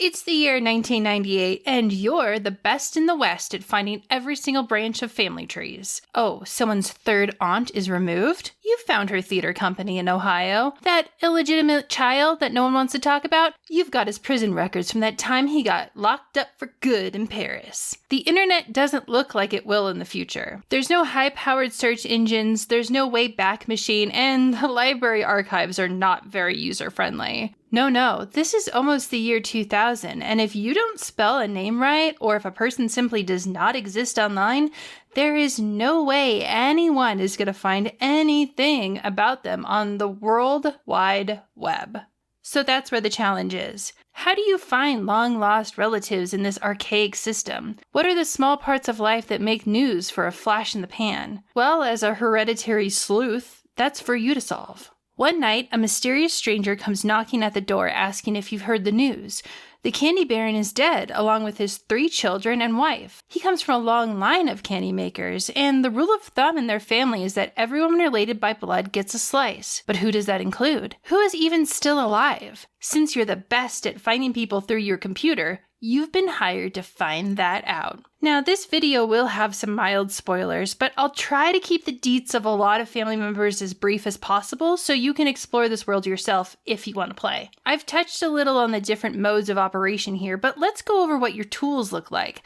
It's the year 1998, and you're the best in the West at finding every single branch of family trees. Oh, someone's third aunt is removed? You found her theater company in Ohio. That illegitimate child that no one wants to talk about? You've got his prison records from that time he got locked up for good in Paris. The internet doesn't look like it will in the future. There's no high-powered search engines, there's no Wayback Machine, and the library archives are not very user-friendly. No, this is almost the year 2000, and if you don't spell a name right, or if a person simply does not exist online, there is no way anyone is going to find anything about them on the World Wide Web. So that's where the challenge is. How do you find long-lost relatives in this archaic system? What are the small parts of life that make news for a flash in the pan? Well, as a hereditary sleuth, that's for you to solve. One night, a mysterious stranger comes knocking at the door asking if you've heard the news. The candy baron is dead, along with his 3 children and wife. He comes from a long line of candy makers, and the rule of thumb in their family is that everyone related by blood gets a slice. But who does that include? Who is even still alive? Since you're the best at finding people through your computer, you've been hired to find that out. Now, this video will have some mild spoilers, but I'll try to keep the deets of a lot of family members as brief as possible so you can explore this world yourself if you want to play. I've touched a little on the different modes of operation here, but let's go over what your tools look like.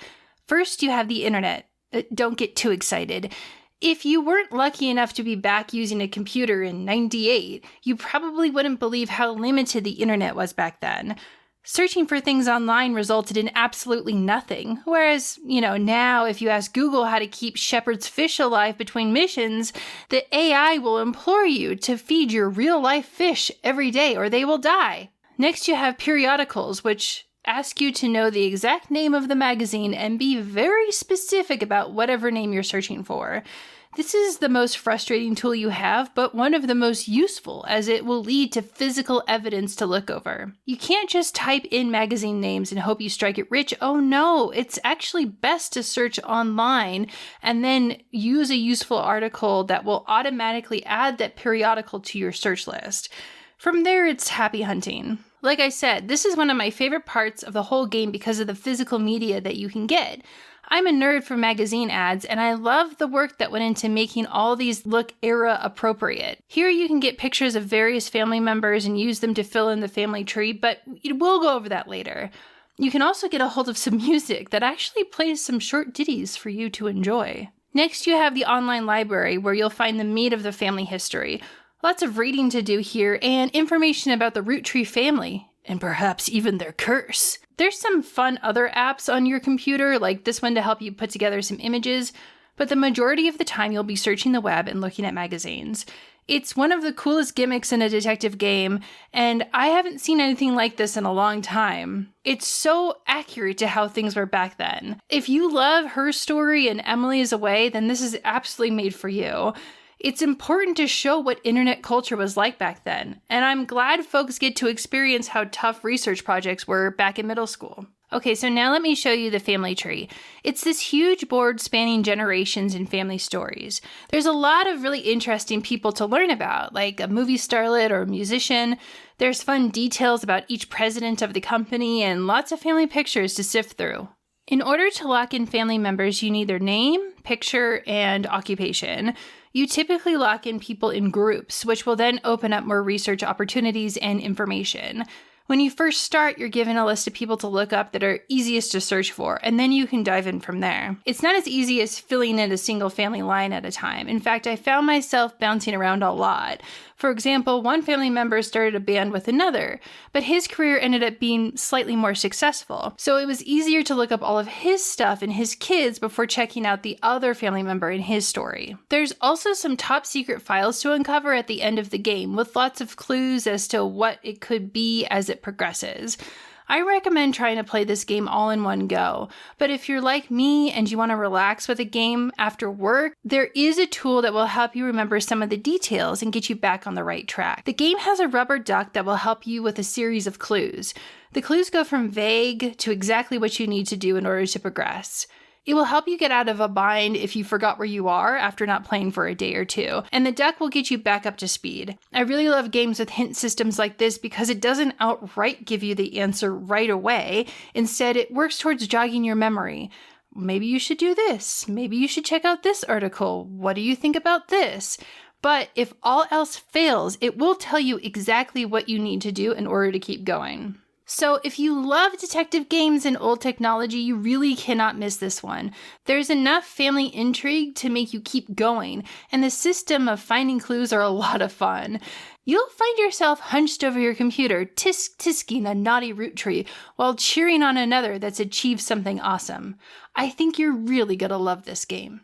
First, you have the internet. Don't get too excited. If you weren't lucky enough to be back using a computer in '98, you probably wouldn't believe how limited the internet was back then. Searching for things online resulted in absolutely nothing, whereas, now if you ask Google how to keep shepherd's fish alive between missions, the AI will implore you to feed your real-life fish every day or they will die. Next, you have periodicals, which ask you to know the exact name of the magazine and be very specific about whatever name you're searching for. This is the most frustrating tool you have, but one of the most useful, as it will lead to physical evidence to look over. You can't just type in magazine names and hope you strike it rich. Oh no, it's actually best to search online and then use a useful article that will automatically add that periodical to your search list. From there, it's happy hunting. Like I said, this is one of my favorite parts of the whole game because of the physical media that you can get. I'm a nerd for magazine ads, and I love the work that went into making all these look era appropriate. Here you can get pictures of various family members and use them to fill in the family tree, but we'll go over that later. You can also get a hold of some music that actually plays some short ditties for you to enjoy. Next, you have the online library, where you'll find the meat of the family history. Lots of reading to do here, and information about the Roottrie family, and perhaps even their curse. There's some fun other apps on your computer, like this one to help you put together some images, but the majority of the time you'll be searching the web and looking at magazines. It's one of the coolest gimmicks in a detective game, and I haven't seen anything like this in a long time. It's so accurate to how things were back then. If you love Her Story and Emily is Away, then this is absolutely made for you. It's important to show what internet culture was like back then, and I'm glad folks get to experience how tough research projects were back in middle school. Okay, so now let me show you the family tree. It's this huge board spanning generations and family stories. There's a lot of really interesting people to learn about, like a movie starlet or a musician. There's fun details about each president of the company and lots of family pictures to sift through. In order to lock in family members, you need their name, picture, and occupation. You typically lock in people in groups, which will then open up more research opportunities and information. When you first start, you're given a list of people to look up that are easiest to search for, and then you can dive in from there. It's not as easy as filling in a single family line at a time. In fact, I found myself bouncing around a lot. For example, one family member started a band with another, but his career ended up being slightly more successful. So it was easier to look up all of his stuff and his kids before checking out the other family member in his story. There's also some top secret files to uncover at the end of the game, with lots of clues as to what it could be as it progresses. I recommend trying to play this game all in one go, but if you're like me and you want to relax with a game after work, there is a tool that will help you remember some of the details and get you back on the right track. The game has a rubber duck that will help you with a series of clues. The clues go from vague to exactly what you need to do in order to progress. It will help you get out of a bind if you forgot where you are after not playing for a day or two, and the deck will get you back up to speed. I really love games with hint systems like this because it doesn't outright give you the answer right away. Instead, it works towards jogging your memory. Maybe you should do this. Maybe you should check out this article. What do you think about this? But if all else fails, it will tell you exactly what you need to do in order to keep going. So if you love detective games and old technology, you really cannot miss this one. There's enough family intrigue to make you keep going, and the system of finding clues are a lot of fun. You'll find yourself hunched over your computer, tisk-tisking a naughty Roottree while cheering on another that's achieved something awesome. I think you're really gonna love this game.